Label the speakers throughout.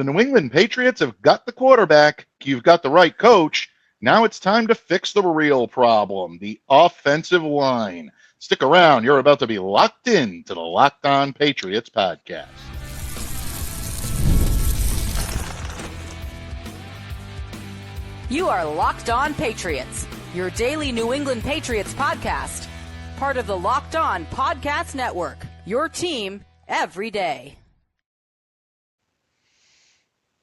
Speaker 1: The New England Patriots have got the quarterback. You've got the right coach. Now it's time to fix the real problem, the offensive line. Stick around. You're about to be locked in to the Locked On Patriots podcast.
Speaker 2: You are Locked On Patriots, your daily New England Patriots podcast. Part of the Locked On Podcast Network, your team every day.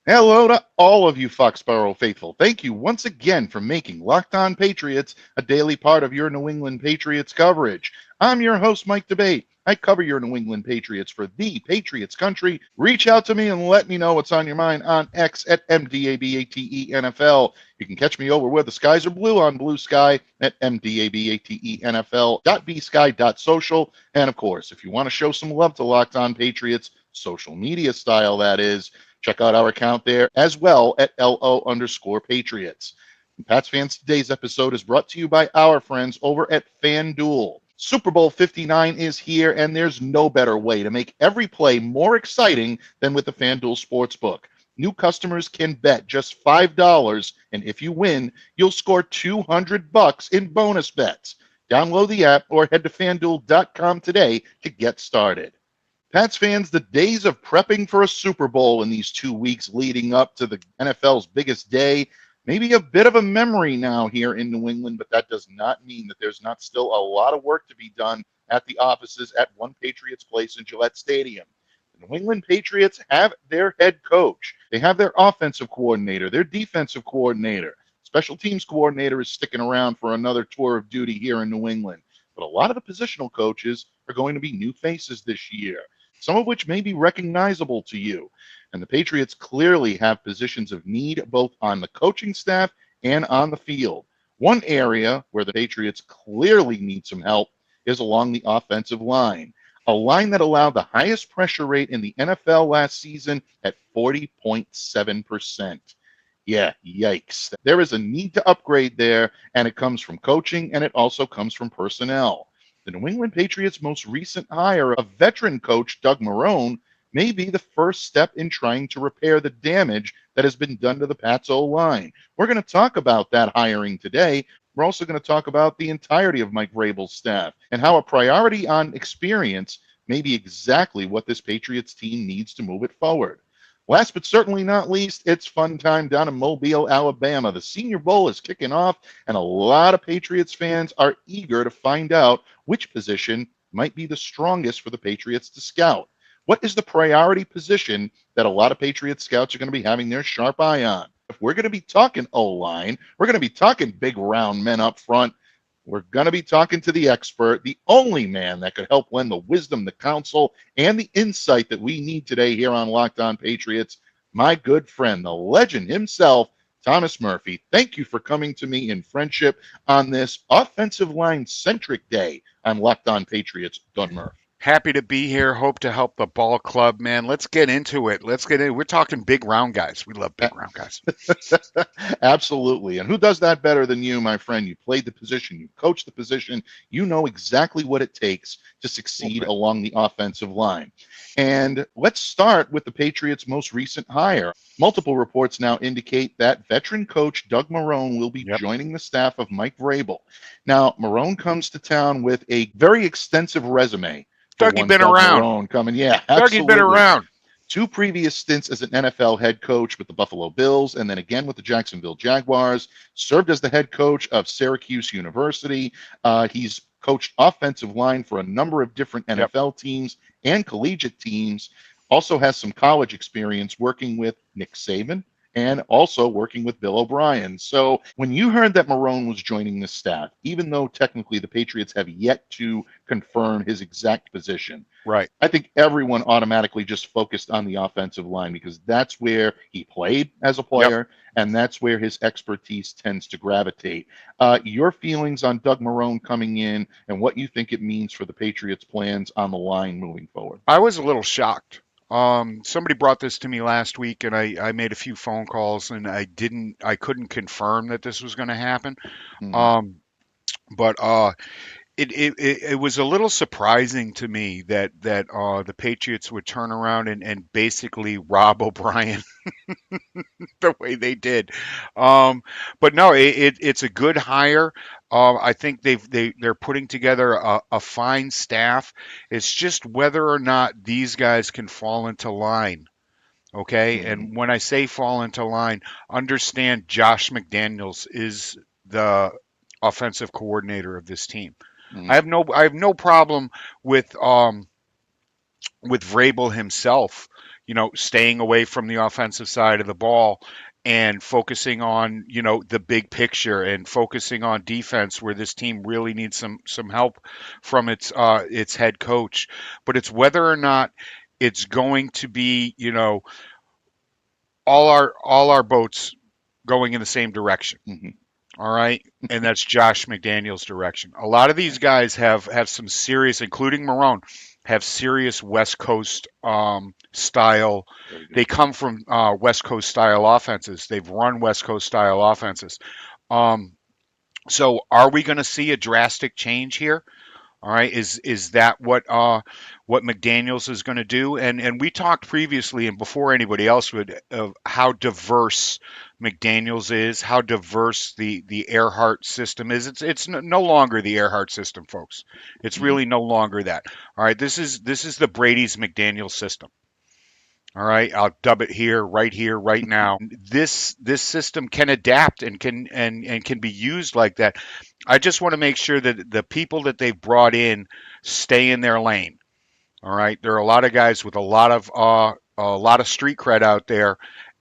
Speaker 1: Hello to all of you Foxborough faithful. Thank you once again for making Locked On Patriots a daily part of your New England Patriots coverage. I'm your host, Mike Debate. I cover your New England Patriots for the Patriots country. Reach out to me and let me know what's on your mind on X at MDABATENFL. You can catch me over where the skies are blue on Blue Sky at MDABATENFL.bsky.social. And of course, if you want to show some love to Locked On Patriots, social media style that is, check out our account there as well at LO_Patriots. And Pats fans, today's episode is brought to you by our friends over at FanDuel. Super Bowl 59 is here, and there's no better way to make every play more exciting than with the FanDuel Sportsbook. New customers can bet just $5, and if you win, you'll score $200 in bonus bets. Download the app or head to FanDuel.com today to get started. Pats fans, the days of prepping for a Super Bowl in these 2 weeks leading up to the NFL's biggest day may be a bit of a memory now here in New England, but that does not mean that there's not still a lot of work to be done at the offices at One Patriots Place in Gillette Stadium. The New England Patriots have their head coach. They have their offensive coordinator, their defensive coordinator. Special teams coordinator is sticking around for another tour of duty here in New England. But a lot of the positional coaches are going to be new faces this year, some of which may be recognizable to you. And the Patriots clearly have positions of need both on the coaching staff and on the field. One area where the Patriots clearly need some help is along the offensive line, a line that allowed the highest pressure rate in the NFL last season at 40.7%. Yeah, yikes. There is a need to upgrade there, and it comes from coaching, and it also comes from personnel. The New England Patriots' most recent hire of veteran coach Doug Marrone may be the first step in trying to repair the damage that has been done to the Pats O-line. We're going to talk about that hiring today. We're also going to talk about the entirety of Mike Vrabel's staff and how a priority on experience may be exactly what this Patriots team needs to move it forward. Last but certainly not least, it's fun time down in Mobile, Alabama. The Senior Bowl is kicking off, and a lot of Patriots fans are eager to find out which position might be the strongest for the Patriots to scout. What is the priority position that a lot of Patriots scouts are going to be having their sharp eye on? If we're going to be talking O-line, we're going to be talking big round men up front, we're going to be talking to the expert, the only man that could help lend the wisdom, the counsel, and the insight that we need today here on Locked On Patriots, my good friend, the legend himself, Thomas Murphy. Thank you for coming to me in friendship on this offensive line-centric day on Locked On Patriots. Doug Murph.
Speaker 3: Happy to be here. Hope to help the ball club, man. Let's get into it. We're talking big round guys. We love big round guys.
Speaker 1: Absolutely. And who does that better than you, my friend? You played the position. You coached the position. You know exactly what it takes to succeed along the offensive line. And let's start with the Patriots' most recent hire. Multiple reports now indicate that veteran coach Doug Marrone will be joining the staff of Mike Vrabel. Now, Marrone comes to town with a very extensive resume.
Speaker 3: Dougie been around.
Speaker 1: Marrone coming, yeah, absolutely.
Speaker 3: Dougie been around.
Speaker 1: 2 previous stints as an NFL head coach with the Buffalo Bills and then again with the Jacksonville Jaguars. Served as the head coach of Syracuse University. He's coached offensive line for a number of different NFL teams and collegiate teams. Also has some college experience working with Nick Saban and also working with Bill O'Brien. So when you heard that Marrone was joining the staff, even though technically the Patriots have yet to confirm his exact position,
Speaker 3: right,
Speaker 1: I think everyone automatically just focused on the offensive line because that's where he played as a player, and that's where his expertise tends to gravitate. Your feelings on Doug Marrone coming in and what you think it means for the Patriots' plans on the line moving forward?
Speaker 3: I was a little shocked. Somebody brought this to me last week, and I made a few phone calls, and I couldn't confirm that this was going to happen. But it was a little surprising to me that the Patriots would turn around and basically rob O'Brien the way they did. Um, but no, it's a good hire. I think they're putting together a fine staff. It's just whether or not these guys can fall into line. Okay,
Speaker 1: Mhm.
Speaker 3: and when I say fall into line, understand Josh McDaniels is the offensive coordinator of this team.
Speaker 1: Mhm.
Speaker 3: I have no problem with Vrabel himself, staying away from the offensive side of the ball and focusing on, the big picture and focusing on defense where this team really needs some help from its head coach. But it's whether or not it's going to be, all our boats going in the same direction.
Speaker 1: Mhm.
Speaker 3: All right. And that's Josh McDaniels' direction. A lot of these guys have some serious, including Marrone, have serious West Coast style.
Speaker 1: Very good
Speaker 3: They come
Speaker 1: point.
Speaker 3: from West Coast style offenses. They've run West Coast style offenses. Um, so are we going to see a drastic change here? All right, is that what McDaniels is going to do? And we talked previously and before anybody else would of how diverse McDaniels is, how diverse the Earhart system is. It's no longer the Earhart system, folks. It's
Speaker 1: Mhm.
Speaker 3: really no longer that. All right, this is the Brady's McDaniels system. All right, I'll dub it here, right now. This system can adapt and can be used like that. I just want to make sure that the people that they've brought in stay in their lane. All right, there are a lot of guys with a lot of street cred out there,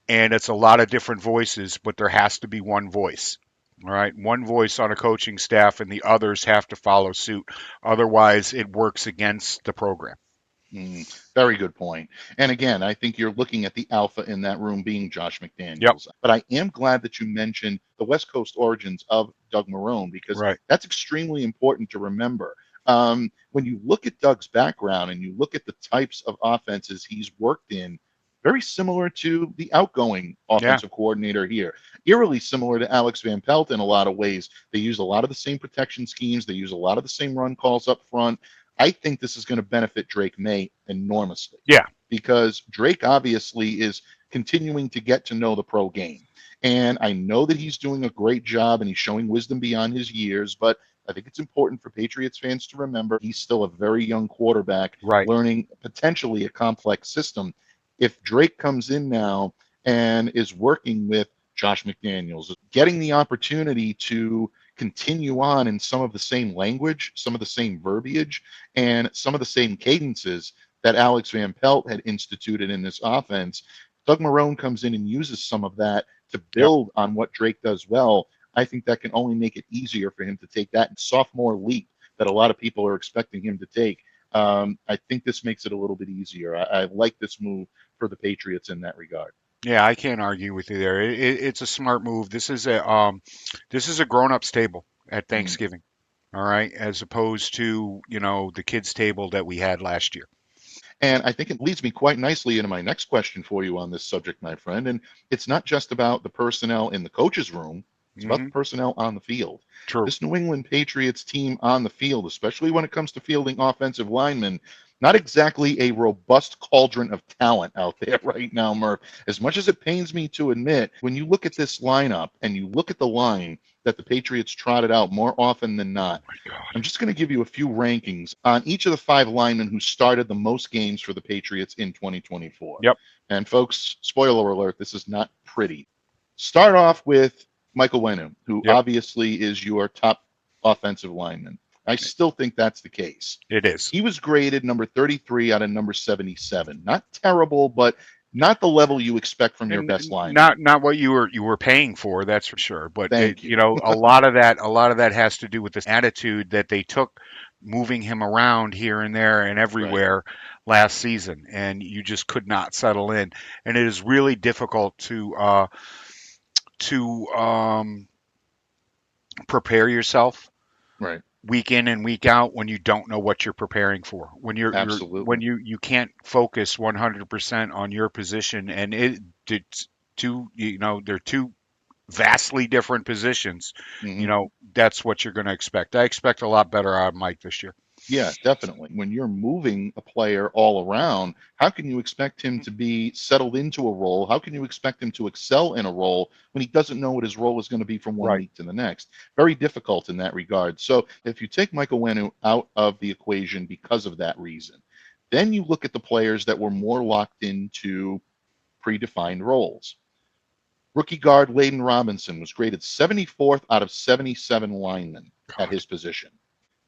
Speaker 3: and it's a lot of different voices, but there has to be one voice. All right, one voice on a coaching staff, and the others have to follow suit. Otherwise, it works against the program.
Speaker 1: Very good point. And again, I think you're looking at the alpha in that room being Josh
Speaker 3: Yep.
Speaker 1: McDaniels. But I am glad that you mentioned the West Coast origins of Doug Marrone because
Speaker 3: Right.
Speaker 1: that's extremely important to remember. When you look at Doug's background and you look at the types of offenses he's worked in, very similar to the outgoing
Speaker 3: Yeah.
Speaker 1: offensive coordinator here, eerily similar to Alex Van Pelt in a lot of ways. They use a lot of the same protection schemes, they use a lot of the same run calls up front. I think this is going to benefit Drake Maye enormously
Speaker 3: Yeah.
Speaker 1: because Drake obviously is continuing to get to know the pro game. And I know that he's doing a great job and he's showing wisdom beyond his years, but I think it's important for Patriots fans to remember he's still a very young quarterback
Speaker 3: Right.
Speaker 1: learning potentially a complex system. If Drake comes in now and is working with Josh McDaniels, getting the opportunity to continue on in some of the same language, some of the same verbiage, and some of the same cadences that Alex Van Pelt had instituted in this offense. Doug Marrone comes in and uses some of that to
Speaker 3: Yep.
Speaker 1: build on what Drake does well. I think that can only make it easier for him to take that sophomore leap that a lot of people are expecting him to take. I think this makes it a little bit easier. I like this move for the Patriots in that regard.
Speaker 3: Yeah, I can't argue with you there. It's a smart move. This is a grown-up table at
Speaker 1: Mm.
Speaker 3: Thanksgiving. All right, as opposed to the kids' table that we had last year.
Speaker 1: And I think it leads me quite nicely into my next question for you on this subject, my friend. And it's not just about the personnel in the coach's room, it's about the
Speaker 3: Hmm.
Speaker 1: personnel on the field.
Speaker 3: True.
Speaker 1: This New England Patriots team on the field, especially when it comes to fielding offensive linemen, not exactly a robust cauldron of talent out there right now, Murph. As much as it pains me to admit, when you look at this lineup and you look at the line that the Patriots trotted out more often than not,
Speaker 3: My God.
Speaker 1: I'm just going to give you a few rankings on each of the five linemen who started the most games for the Patriots in 2024.
Speaker 3: Yep.
Speaker 1: And folks, spoiler alert, this is not pretty. Start off with Michael Wenham, who
Speaker 3: Yep.
Speaker 1: obviously is your top offensive lineman. I still think that's the case.
Speaker 3: It is.
Speaker 1: He was graded number 33 out of number 77. Not terrible, but not the level you expect from your
Speaker 3: And
Speaker 1: best lineman.
Speaker 3: not what you were paying for, that's for sure. But
Speaker 1: Thank you.
Speaker 3: a lot of that has to do with this attitude that they took moving him around here and there and
Speaker 1: Right.
Speaker 3: everywhere last season, and you just could not settle in. And it is really difficult to prepare yourself
Speaker 1: Right.
Speaker 3: week in and week out when you don't know what you're preparing for. When
Speaker 1: Absolutely.
Speaker 3: you can't focus 100% on your position, and they're two vastly different positions,
Speaker 1: Mhm.
Speaker 3: that's what you're going to expect. I expect a lot better out of Mike this year.
Speaker 1: Yeah, definitely. When you're moving a player all around, how can you expect him to be settled into a role? How can you expect him to excel in a role when he doesn't know what his role is going to be from one
Speaker 3: Right.
Speaker 1: week to the next? Very difficult in that regard. So if you take Michael Wenu out of the equation because of that reason, then you look at the players that were more locked into predefined roles. Rookie guard Layden Robinson was graded 74th out of 77 linemen at
Speaker 3: God.
Speaker 1: his position.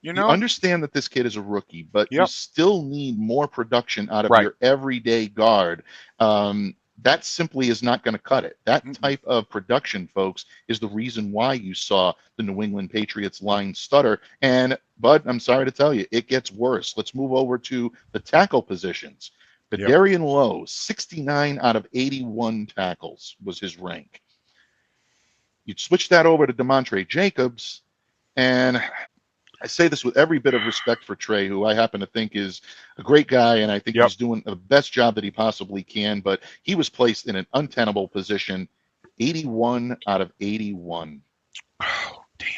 Speaker 3: You
Speaker 1: You
Speaker 3: know?
Speaker 1: understand that this kid is a rookie, but you
Speaker 3: Yep.
Speaker 1: still need more production out of
Speaker 3: Right.
Speaker 1: your everyday guard. That simply is not going to cut it. That
Speaker 3: Mm-mm.
Speaker 1: type of production, folks, is the reason why you saw the New England Patriots line stutter. And, Bud, I'm sorry to tell you, it gets worse. Let's move over to the tackle positions.
Speaker 3: Yep.
Speaker 1: Badarian Lowe, 69 out of 81 tackles was his rank. You'd switch that over to DeMontre Jacobs, and I say this with every bit of respect for Trey, who I happen to think is a great guy, and I think
Speaker 3: Yep.
Speaker 1: he's doing the best job that he possibly can, but he was placed in an untenable position, 81 out of 81.
Speaker 3: Oh, damn.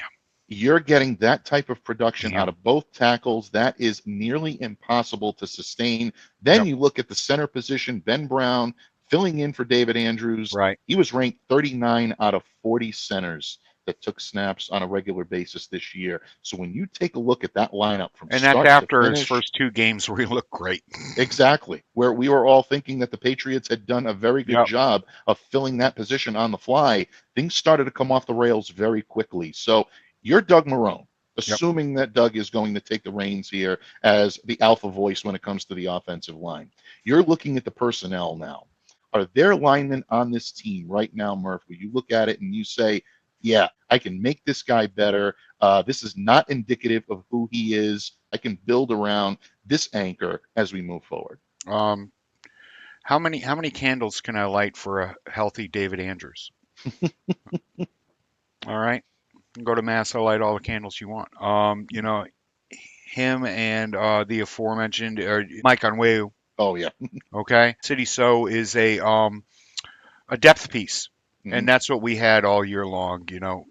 Speaker 1: You're getting that type of production out
Speaker 3: Damn.
Speaker 1: of both tackles. That is nearly impossible to sustain. Then
Speaker 3: Yep.
Speaker 1: you look at the center position, Ben Brown filling in for David Andrews.
Speaker 3: Right.
Speaker 1: He was ranked 39 out of 40 centers that took snaps on a regular basis this year. So when you take a look at that lineup from
Speaker 3: And that's
Speaker 1: start to
Speaker 3: after his
Speaker 1: finish,
Speaker 3: first two games where he looked great.
Speaker 1: exactly, where we were all thinking that the Patriots had done a very good
Speaker 3: Yep.
Speaker 1: job of filling that position on the fly, things started to come off the rails very quickly. So you're Doug Marrone,
Speaker 3: Yep.
Speaker 1: assuming that Doug is going to take the reins here as the alpha voice when it comes to the offensive line. You're looking at the personnel now. Are there linemen on this team right now, Murph, where you look at it and you say, yeah, I can make this guy better. This is not indicative of who he is. I can build around this anchor as we move forward.
Speaker 3: Um, how many candles can I light for a healthy David Andrews? All right. Go to mass, I'll light all the candles you want. Him and the aforementioned Mike Onweu.
Speaker 1: Oh yeah.
Speaker 3: Okay. City So is a depth piece.
Speaker 1: Mhm.
Speaker 3: And that's what we had all year long,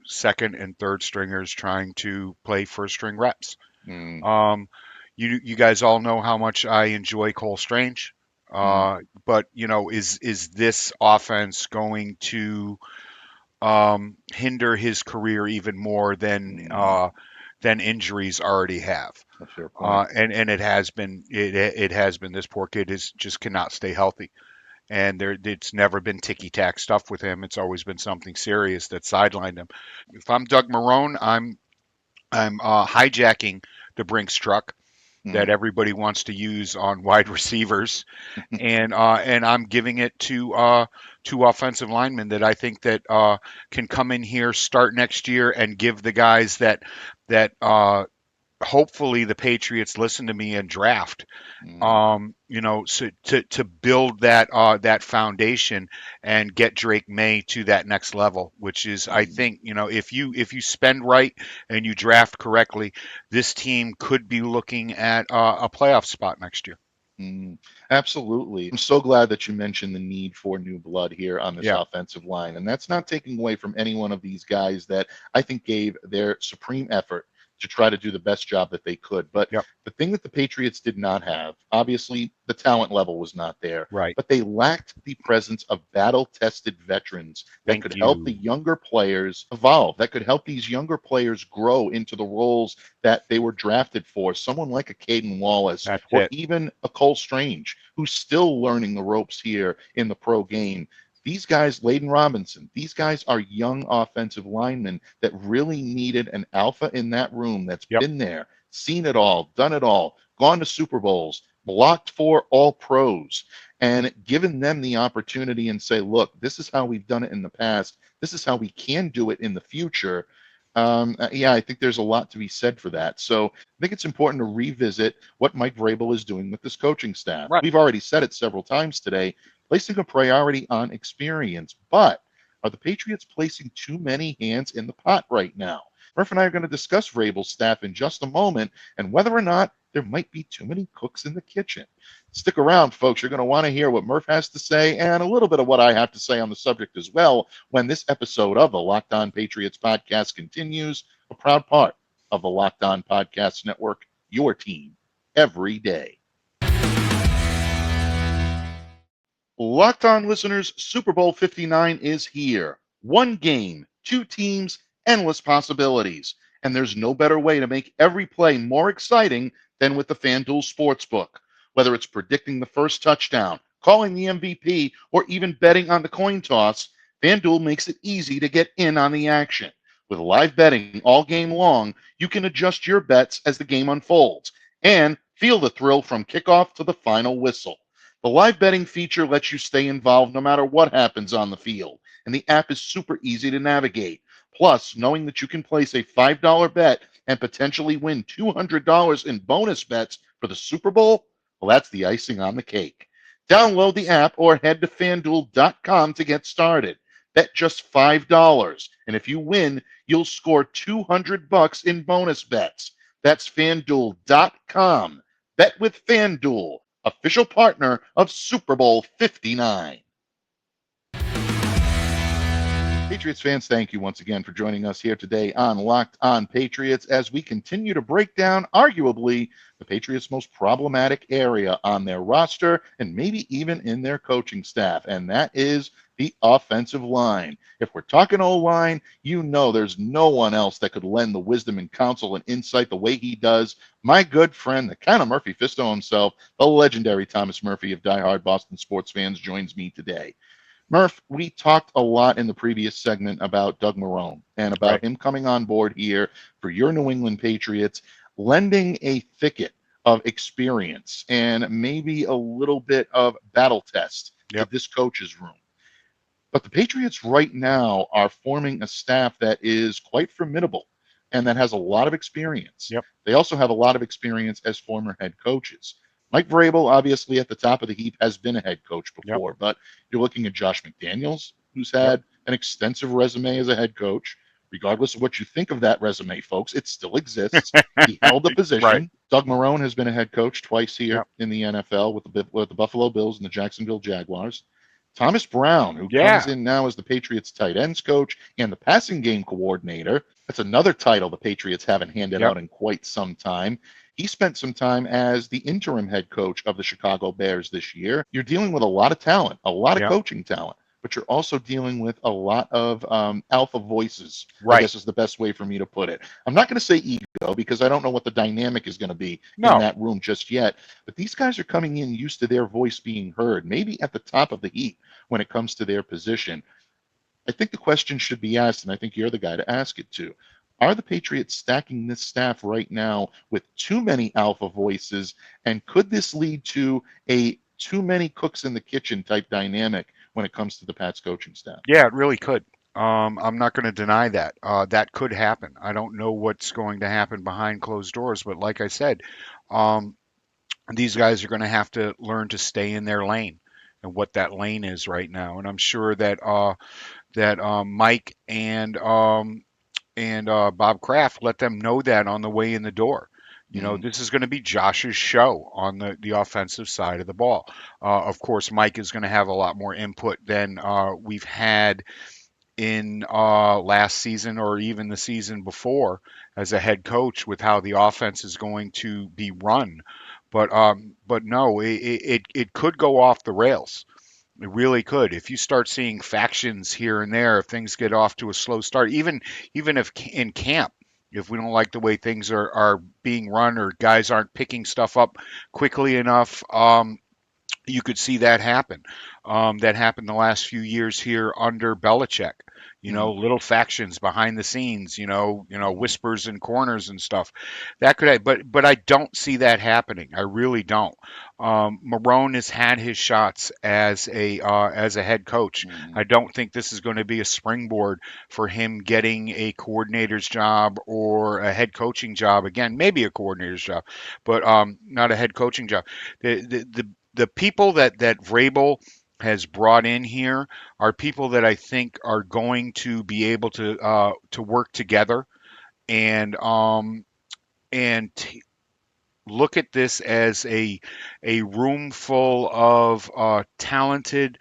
Speaker 3: second and third stringers trying to play first string reps.
Speaker 1: Mm,
Speaker 3: Um, you guys all know how much I enjoy Cole Strange.
Speaker 1: mm,
Speaker 3: But is this offense going to hinder his career even more
Speaker 1: mm.
Speaker 3: than injuries already have?
Speaker 1: A fair point.
Speaker 3: And it has been it has been. This poor kid is just cannot stay healthy, and it's never been ticky tack stuff with him. It's always been something serious that sidelined him. If I'm Doug Marrone, I'm hijacking the Brinks truck that
Speaker 1: Mm.
Speaker 3: everybody wants to use on wide receivers, and I'm giving it to offensive linemen that I think that can come in here, start next year, and give the guys that hopefully the Patriots listen to me and draft.
Speaker 1: Mm.
Speaker 3: So to build that foundation and get Drake Maye to that next level, which is, I
Speaker 1: Mm.
Speaker 3: think, if you spend right and you draft correctly, this team could be looking at a playoff spot next year.
Speaker 1: Mm, absolutely. I'm so glad that you mentioned the need for new blood here on this
Speaker 3: Yeah.
Speaker 1: offensive line. And that's not taking away from any one of these guys that I think gave their supreme effort to try to do the best job that they could. But
Speaker 3: Yep.
Speaker 1: the thing that the Patriots did not have, obviously, the talent level was not there,
Speaker 3: Right.
Speaker 1: but they lacked the presence of battle tested veterans that
Speaker 3: Thank
Speaker 1: could help the
Speaker 3: you.
Speaker 1: younger players evolve, that could help these younger players grow into the roles that they were drafted for. Someone like a Caden Wallace
Speaker 3: That's
Speaker 1: or
Speaker 3: it.
Speaker 1: even a Cole Strange, who's still learning the ropes here in the pro game. These guys, Layden Robinson, these guys are young offensive linemen that really needed an alpha in that room that's
Speaker 3: Yep.
Speaker 1: been there, seen it all, done it all, gone to Super Bowls, blocked for all pros, and given them the opportunity and say, look, this is how we've done it in the past. This is how we can do it in the future. Yeah, I think there's a lot to be said for that. So I think it's important to revisit what Mike Vrabel is doing with this coaching staff.
Speaker 3: Right.
Speaker 1: We've already said it several times today, placing a priority on experience. But are the Patriots placing too many hands in the pot right now? Murph and I are going to discuss Vrabel's staff in just a moment and whether or not there might be too many cooks in the kitchen. Stick around, folks. You're going to want to hear what Murph has to say and a little bit of what I have to say on the subject as well when this episode of the Locked On Patriots podcast continues, a proud part of the Locked On Podcast Network, your team every day. Locked On listeners, Super Bowl 59 is here. One game, two teams, endless possibilities. And there's no better way to make every play more exciting than with the FanDuel Sportsbook. Whether it's predicting the first touchdown, calling the MVP, or even betting on the coin toss, FanDuel makes it easy to get in on the action. With live betting all game long, you can adjust your bets as the game unfolds and feel the thrill from kickoff to the final whistle. The live betting feature lets you stay involved no matter what happens on the field, and the app is super easy to navigate. Plus, knowing that you can place a $5 bet and potentially win $200 in bonus bets for the Super Bowl, well, that's the icing on the cake. Download the app or head to FanDuel.com to get started. Bet just $5, and if you win, you'll score $200 in bonus bets. That's FanDuel.com. Bet with FanDuel, official partner of Super Bowl 59. Patriots fans, thank you once again for joining us here today on Locked On Patriots as we continue to break down arguably the Patriots' most problematic area on their roster and maybe even in their coaching staff, and that is the offensive line. If we're talking O-line, you know there's no one else that could lend the wisdom and counsel and insight the way he does. My good friend, the kind of Murphy Fisto himself, the legendary Thomas Murphy of diehard Boston sports fans, joins me today. Murph, we talked a lot in the previous segment about Doug Marrone and about him coming on board here for your New England Patriots, lending a thicket of experience and maybe a little bit of battle test to this coach's room. But the Patriots right now are forming a staff that is quite formidable and that has a lot of experience. They also have a lot of experience as former head coaches. Mike Vrabel, obviously, at the top of the heap, has been a head coach before, but you're looking at Josh McDaniels, who's had an extensive resume as a head coach. Regardless of what you think of that resume, folks, it still exists. He held the position. Doug Marrone has been a head coach twice here in the NFL with the Buffalo Bills and the Jacksonville Jaguars. Thomas Brown, who comes in now as the Patriots tight ends coach and the passing game coordinator. That's another title the Patriots haven't handed out in quite some time. He spent some time as the interim head coach of the Chicago Bears this year. You're dealing with a lot of talent, a lot of coaching talent, but you're also dealing with a lot of alpha voices, I guess is the best way for me to put it. I'm not going to say ego because I don't know what the dynamic is going to be in that room just yet, but these guys are coming in used to their voice being heard, maybe at the top of the heap when it comes to their position. I think the question should be asked, and I think you're the guy to ask it to. Are the Patriots stacking this staff right now with too many alpha voices, and could this lead to a too many cooks in the kitchen type dynamic when it comes to the Pats coaching staff?
Speaker 3: Yeah, it really could. I'm not going to deny that. That could happen. I don't know what's going to happen behind closed doors, but like I said, these guys are going to have to learn to stay in their lane and what that lane is right now. And I'm sure that Mike and Bob Kraft let them know that on the way in the door. You know, this is going to be Josh's show on the offensive side of the ball. Of course, Mike is going to have a lot more input than we've had in last season or even the season before as a head coach with how the offense is going to be run. But no, it could go off the rails. It really could. If you start seeing factions here and there, if things get off to a slow start, even if in camp, if we don't like the way things are being run or guys aren't picking stuff up quickly enough, you could see that happen. That happened the last few years here under Belichick. You know, little factions behind the scenes. You know, whispers in corners and stuff. That could, but I don't see that happening. I really don't. Marrone has had his shots as a head coach. I don't think this is going to be a springboard for him getting a coordinator's job or a head coaching job again. Maybe a coordinator's job, but not a head coaching job. The people that Vrabel has brought in here are people that I think are going to be able to work together and look at this as a room full of talented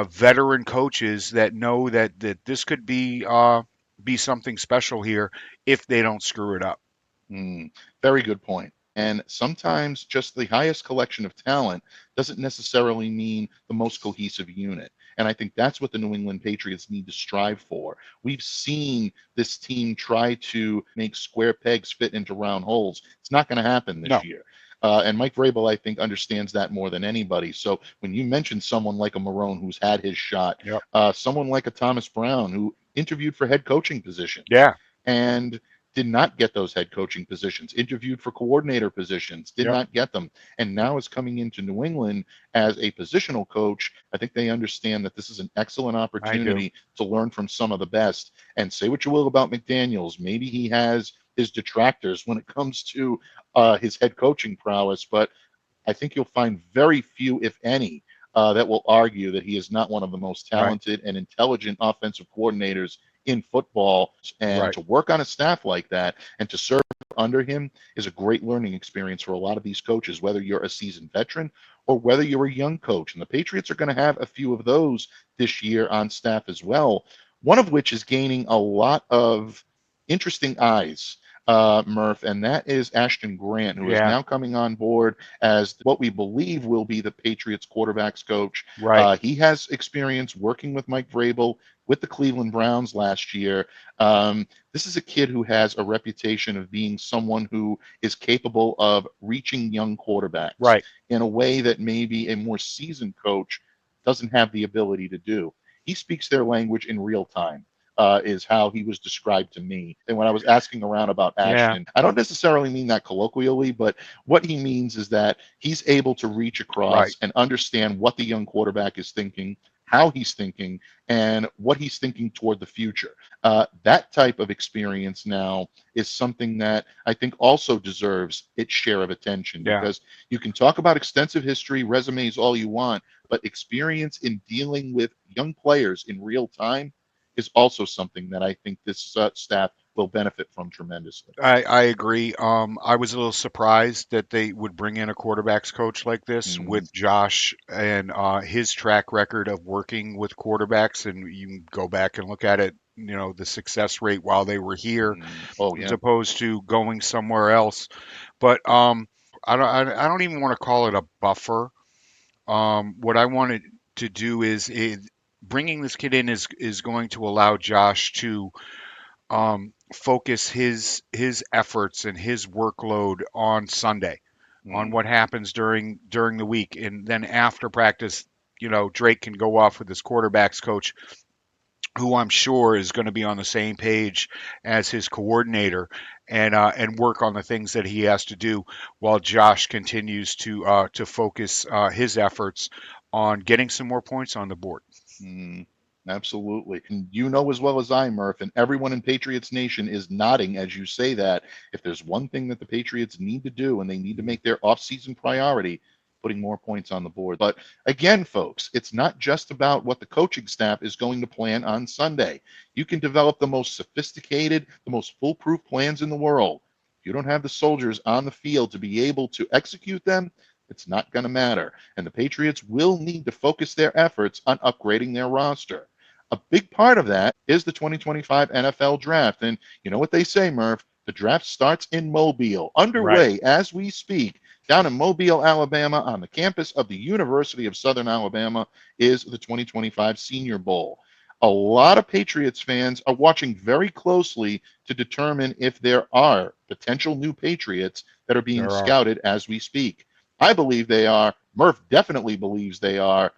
Speaker 3: veteran coaches that know that this could be something special here if they don't screw it up.
Speaker 1: Very good point. And sometimes just the highest collection of talent doesn't necessarily mean the most cohesive unit. And I think that's what the New England Patriots need to strive for. We've seen this team try to make square pegs fit into round holes. It's not going to happen this
Speaker 3: No.
Speaker 1: year. And Mike Vrabel, I think, understands that more than anybody. So when you mention someone like a Marrone who's had his shot,
Speaker 3: Yep.
Speaker 1: someone like a Thomas Brown who interviewed for head coaching positions
Speaker 3: Yeah.
Speaker 1: and did not get those head coaching positions, interviewed for coordinator positions, did
Speaker 3: Yep.
Speaker 1: not get them, and now is coming into New England as a positional coach. I think they understand that this is an excellent opportunity to learn from some of the best. And say what you will about McDaniels, maybe he has his detractors when it comes to his head coaching prowess, but I think you'll find very few, if any, that will argue that he is not one of the most talented and intelligent offensive coordinators in football. And to work on a staff like that and to serve under him is a great learning experience for a lot of these coaches, whether you're a seasoned veteran or whether you're a young coach. And the Patriots are going to have a few of those this year on staff as well, one of which is gaining a lot of interesting eyes, Murph, and that is Ashton Grant, who is now coming on board as what we believe will be the Patriots quarterbacks coach.
Speaker 3: Right.
Speaker 1: He has experience working with Mike Vrabel with the Cleveland Browns last year. This is a kid who has a reputation of being someone who is capable of reaching young quarterbacks in a way that maybe a more seasoned coach doesn't have the ability to do. He speaks their language in real time. Is how he was described to me. And when I was asking around about Ashton, I don't necessarily mean that colloquially, but what he means is that he's able to reach across and understand what the young quarterback is thinking, how he's thinking, and what he's thinking toward the future. That type of experience now is something that I think also deserves its share of attention, because you can talk about extensive history, resumes, all you want, but experience in dealing with young players in real time is also something that I think this staff will benefit from tremendously.
Speaker 3: I agree. I was a little surprised that they would bring in a quarterbacks coach like this with Josh and his track record of working with quarterbacks. And you can go back and look at it, the success rate while they were here, as opposed to going somewhere else. But I don't even want to call it a buffer. What I wanted to do is bringing this kid in is going to allow Josh to focus his efforts and his workload on Sunday, on what happens during the week, and then after practice, Drake can go off with his quarterbacks coach, who I'm sure is going to be on the same page as his coordinator, and work on the things that he has to do, while Josh continues to focus his efforts on getting some more points on the board.
Speaker 1: Absolutely. And you know as well as I, Murph, and everyone in Patriots Nation is nodding as you say that, if there's one thing that the Patriots need to do, and they need to make their offseason priority, putting more points on the board. But again, folks, it's not just about what the coaching staff is going to plan on Sunday. You can develop the most sophisticated, the most foolproof plans in the world. If you don't have the soldiers on the field to be able to execute them, it's not going to matter. And the Patriots will need to focus their efforts on upgrading their roster. A big part of that is the 2025 NFL draft. And you know what they say, Murph? The draft starts in Mobile, underway as we speak. Down in Mobile, Alabama, on the campus of the University of Southern Alabama, is the 2025 Senior Bowl. A lot of Patriots fans are watching very closely to determine if there are potential new Patriots that are being scouted as we speak. I believe they are. Murph definitely believes they are.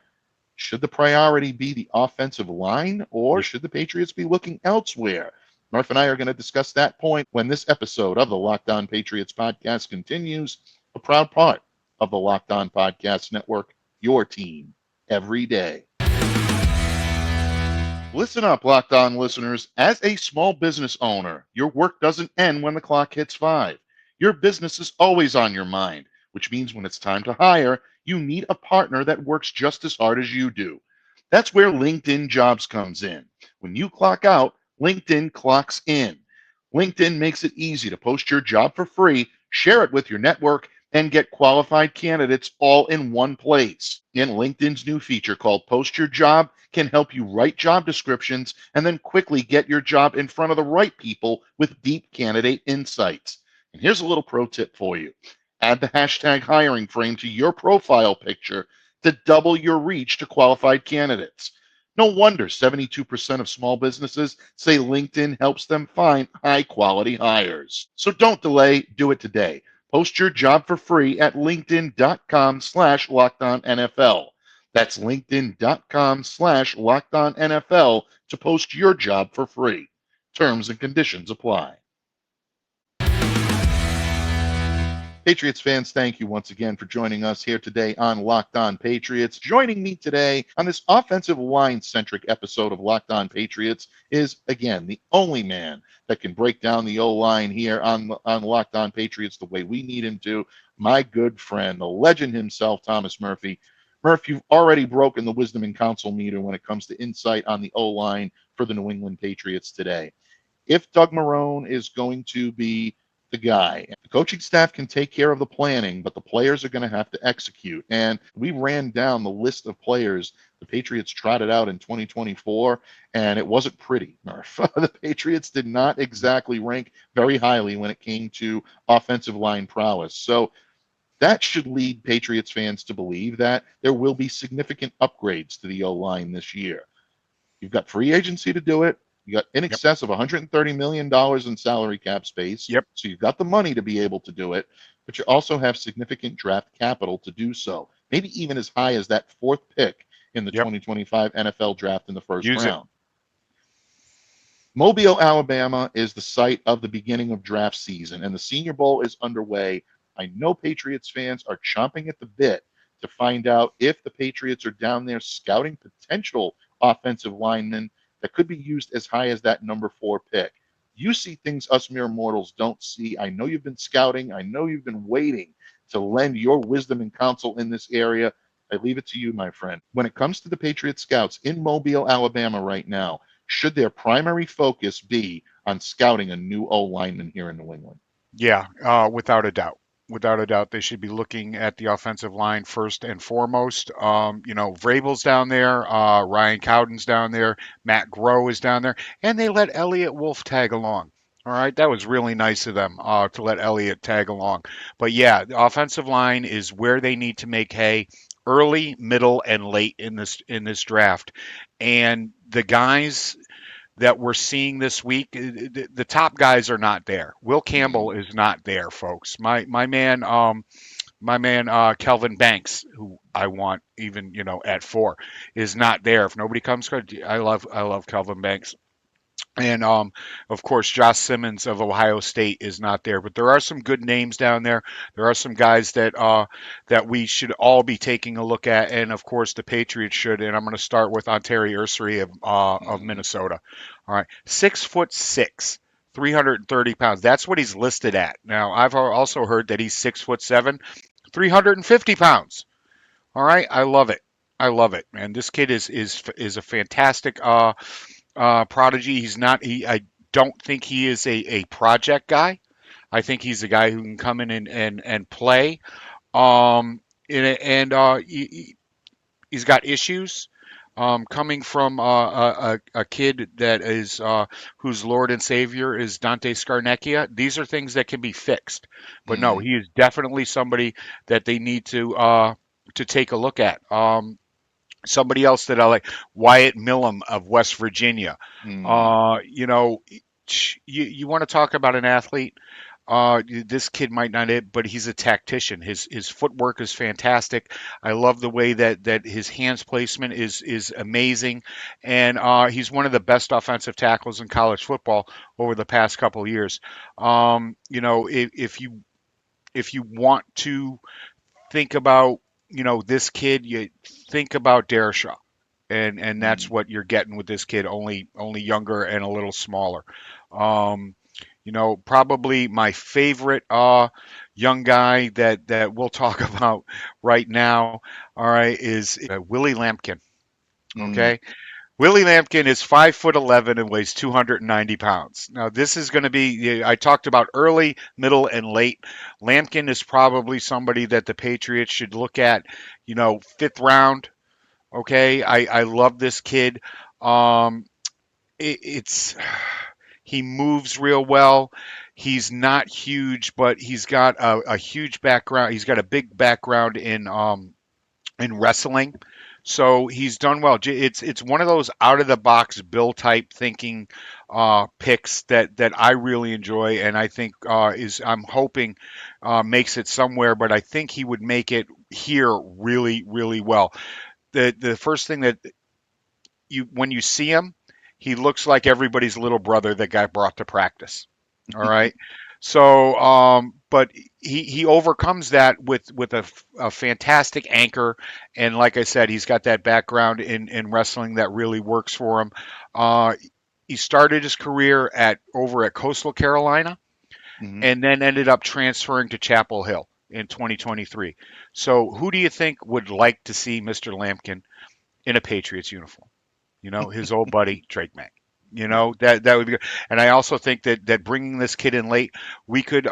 Speaker 1: Should the priority be the offensive line, or should the Patriots be looking elsewhere? Murph and I are going to discuss that point when this episode of the Locked On Patriots podcast continues, a proud part of the Locked On Podcast Network, your team every day. Listen up, Locked On listeners. As a small business owner, your work doesn't end when the clock hits 5. Your business is always on your mind, which means when it's time to hire, you need a partner that works just as hard as you do. That's where LinkedIn Jobs comes in. When you clock out, LinkedIn clocks in. LinkedIn makes it easy to post your job for free Share it with your network and get qualified candidates all in one place. And LinkedIn's new feature called Post Your Job can help you write job descriptions and then quickly get your job in front of the right people with deep candidate insights. And here's a little pro tip for you. Add the hashtag hiring frame to your profile picture to double your reach to qualified candidates. No wonder 72% of small businesses say LinkedIn helps them find high quality hires. So don't delay, do it today. Post your job for free at linkedin.com/lockedonnfl. That's linkedin.com/lockedonnfl to post your job for free. Terms and conditions apply. Patriots fans, thank you once again for joining us here today on Locked On Patriots. Joining me today on this offensive line-centric episode of Locked On Patriots is, again, the only man that can break down the O-line here on Locked On Patriots the way we need him to, my good friend, the legend himself, Thomas Murphy. Murph, you've already broken the wisdom and counsel meter when it comes to insight on the O-line for the New England Patriots today. If Doug Marrone is going to be the guy, the coaching staff can take care of the planning, but the players are going to have to execute. And we ran down the list of players the Patriots trotted out in 2024, and it wasn't pretty, Murph. The Patriots did not exactly rank very highly when it came to offensive line prowess. So that should lead Patriots fans to believe that there will be significant upgrades to the O-line this year. You've got free agency to do it. You got in excess of $130 million in salary cap space.
Speaker 3: Yep.
Speaker 1: So you've got the money to be able to do it, but you also have significant draft capital to do so. Maybe even as high as that fourth pick in the 2025 NFL draft in the first round. Mobile, Alabama is the site of the beginning of draft season, and the Senior Bowl is underway. I know Patriots fans are chomping at the bit to find out if the Patriots are down there scouting potential offensive linemen that could be used as high as that number 4 pick. You see things us mere mortals don't see. I know you've been scouting. I know you've been waiting to lend your wisdom and counsel in this area. I leave it to you, my friend. When it comes to the Patriot scouts in Mobile, Alabama right now, should their primary focus be on scouting a new O-lineman here in New England?
Speaker 3: Yeah, without a doubt. Without a doubt, they should be looking at the offensive line first and foremost. Vrabel's down there, Ryan Cowden's down there, Matt Groh is down there, and they let Elliott Wolf tag along. All right, that was really nice of them to let Elliott tag along. But yeah, the offensive line is where they need to make hay early, middle, and late in this draft. And the guys that we're seeing this week, the top guys are not there. Will Campbell is not there, folks. My man, Kelvin Banks, who I want even at 4, is not there. If nobody comes, I love Kelvin Banks. And of course, Josh Simmons of Ohio State is not there. But there are some good names down there. There are some guys that we should all be taking a look at, and of course, the Patriots should. And I'm going to start with Ersery of Minnesota. All right, 6'6", 330 pounds. That's what he's listed at. Now, I've also heard that he's 6'7", 350 pounds. All right, I love it. I love it, man. This kid is a fantastic prodigy. I don't think he is a project guy. I think he's a guy who can come in and play. He's got issues. Coming from a kid that is whose Lord and Savior is Dante Scarnecchia. These are things that can be fixed. But no, he is definitely somebody that they need to take a look at. Somebody else that I like, Wyatt Millum of West Virginia. You want to talk about an athlete? This kid might not it, but he's a tactician. His footwork is fantastic. I love the way that his hands placement is amazing, and he's one of the best offensive tackles in college football over the past couple of years. If you want to think about this kid, you think about Dershaw, and that's what you're getting with this kid, only younger and a little smaller. Probably my favorite young guy that we'll talk about right now, all right, is Willie Lampkin. Okay. Willie Lampkin is 5'11" and weighs 290 pounds. Now, this is going to be, I talked about early, middle, and late. Lampkin is probably somebody that the Patriots should look at, fifth round. Okay. I love this kid. Um, it's he moves real well. He's not huge, but he's got a huge background. He's got a big background in wrestling, so he's done well. It's one of those out of the box Bill type thinking picks that I really enjoy, and I think I'm hoping makes it somewhere, but I think he would make it here really really well. The first thing that when you see him, he looks like everybody's little brother that got brought to practice. All right. So, but he overcomes that with a fantastic anchor, and like I said, he's got that background in wrestling that really works for him. He started his career over at Coastal Carolina, and then ended up transferring to Chapel Hill in 2023. So, who do you think would like to see Mr. Lampkin in a Patriots uniform? His old buddy Drake Maye. That would be good. And I also think that bringing this kid in late, we could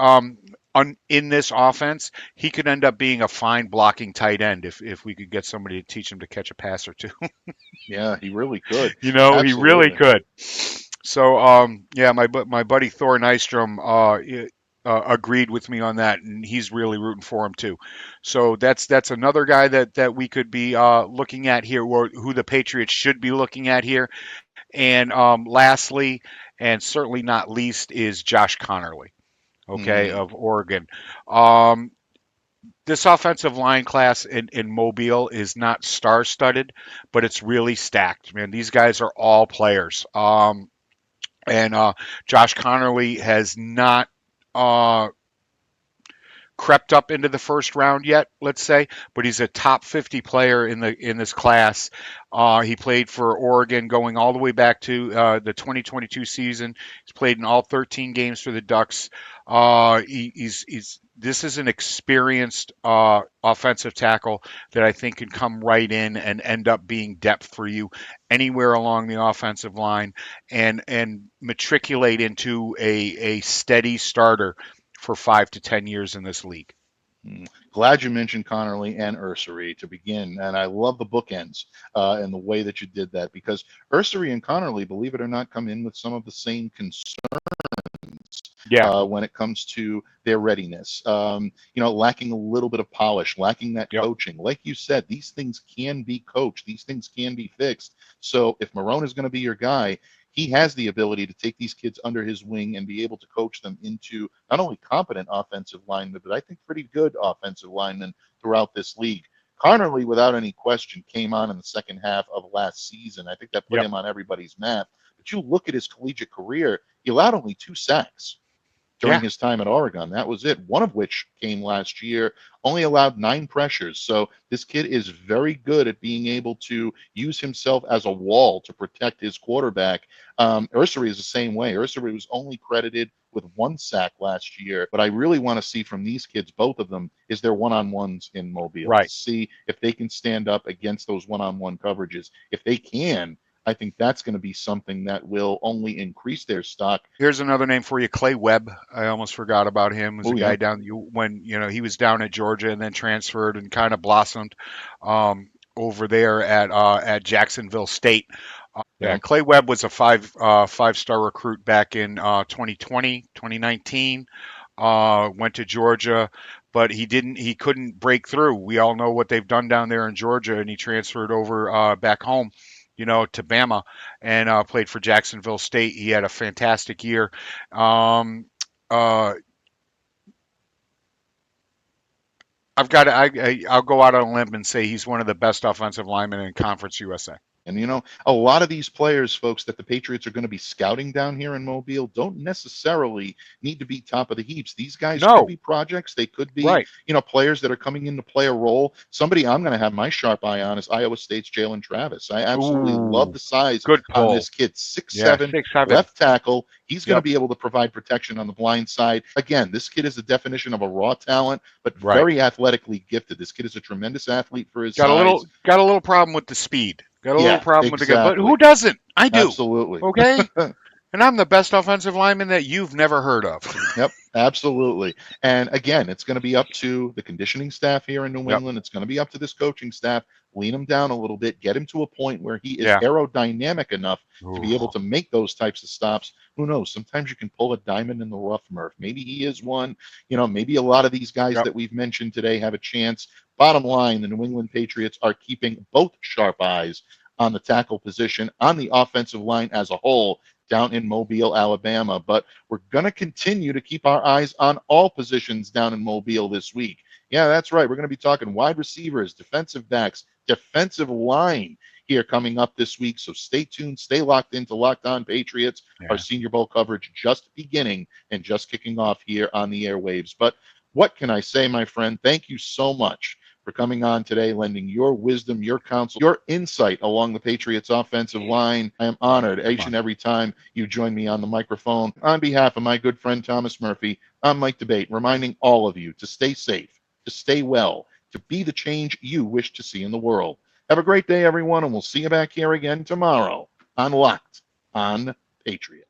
Speaker 3: in this offense, he could end up being a fine blocking tight end if we could get somebody to teach him to catch a pass or two.
Speaker 1: Yeah, he really could.
Speaker 3: He really could. So yeah, my buddy Thor Nystrom agreed with me on that, and he's really rooting for him too. So that's another guy that we could be looking at here, or who the Patriots should be looking at here. And lastly, and certainly not least, is Josh Conerly, okay, of Oregon. This offensive line class in Mobile is not star-studded, but it's really stacked, man. These guys are all players. And Josh Conerly has not crept up into the first round yet, let's say, but he's a top 50 player in this class. He played for Oregon going all the way back to the 2022 season. He's played in all 13 games for the Ducks. This is an experienced offensive tackle that I think can come right in and end up being depth for you anywhere along the offensive line and matriculate into a steady starter for 5 to 10 years in this league.
Speaker 1: Glad you mentioned Conerly and Ersery to begin, and I love the bookends and the way that you did that, because Ersery and Conerly, believe it or not, come in with some of the same concerns when it comes to their readiness. Lacking a little bit of polish, lacking that coaching. Like you said, these things can be coached. These things can be fixed. So if Marrone is going to be your guy, he has the ability to take these kids under his wing and be able to coach them into not only competent offensive linemen, but I think pretty good offensive linemen throughout this league. Conerly, without any question, came on in the second half of last season. I think that put him on everybody's map. But you look at his collegiate career, he allowed only 2 sacks during his time at Oregon. That was it. One of which came last year, only allowed 9 pressures. So this kid is very good at being able to use himself as a wall to protect his quarterback. Ersery is the same way. Ersery was only credited with 1 sack last year. But I really want to see from these kids, both of them, is their one-on-ones in Mobile.
Speaker 3: Right.
Speaker 1: See if they can stand up against those one-on-one coverages. If they can, I think that's going to be something that will only increase their stock.
Speaker 3: Here's another name for you, Clay Webb. I almost forgot about him. He was a guy down when he was down at Georgia and then transferred and kind of blossomed over there at Jacksonville State. Clay Webb was a five-star recruit back in 2020, 2019. Went to Georgia, but he couldn't break through. We all know what they've done down there in Georgia, and he transferred over back home to Bama and played for Jacksonville State. He had a fantastic year. I'll go out on a limb and say he's one of the best offensive linemen in Conference USA.
Speaker 1: And, a lot of these players, folks, that the Patriots are going to be scouting down here in Mobile don't necessarily need to be top of the heaps. These guys could be projects. They could be, players that are coming in to play a role. Somebody I'm going to have my sharp eye on is Iowa State's Jalen Travis. I absolutely love the size on this kid. 6'7", left tackle. He's going to be able to provide protection on the blind side. Again, this kid is the definition of a raw talent, but very athletically gifted. This kid is a tremendous athlete for his size.
Speaker 3: Got a little problem with the speed. Got a little
Speaker 1: Yeah,
Speaker 3: problem with the guy, but
Speaker 1: exactly.
Speaker 3: who doesn't? I do.
Speaker 1: Absolutely.
Speaker 3: Okay, and I'm the best offensive lineman that you've never heard of.
Speaker 1: Yep, absolutely. And again, it's going to be up to the conditioning staff here in New
Speaker 3: Yep.
Speaker 1: England. It's going to be up to this coaching staff. Lean him down a little bit, get him to a point where he is
Speaker 3: Yeah.
Speaker 1: aerodynamic enough to be able
Speaker 3: Ooh.
Speaker 1: to make those types of stops. Who knows? Sometimes you can pull a diamond in the rough, Murph. Maybe he is one. Maybe a lot of these guys
Speaker 3: Yep.
Speaker 1: that we've mentioned today have a chance. Bottom line, the New England Patriots are keeping both sharp eyes on the tackle position, on the offensive line as a whole down in Mobile, Alabama. But we're going to continue to keep our eyes on all positions down in Mobile this week. Yeah, that's right. We're going to be talking wide receivers, defensive backs, defensive line here coming up this week. So stay tuned, stay locked into Locked On Patriots.
Speaker 3: Yeah.
Speaker 1: Our Senior Bowl coverage just beginning and just kicking off here on the airwaves. But what can I say, my friend? Thank you so much for coming on today, lending your wisdom, your counsel, your insight along the Patriots offensive line. I am honored each and every time you join me on the microphone. On behalf of my good friend Thomas Murphy, I'm Mike Debate, reminding all of you to stay safe, to stay well, to be the change you wish to see in the world. Have a great day, everyone, and we'll see you back here again tomorrow on Locked On Patriots.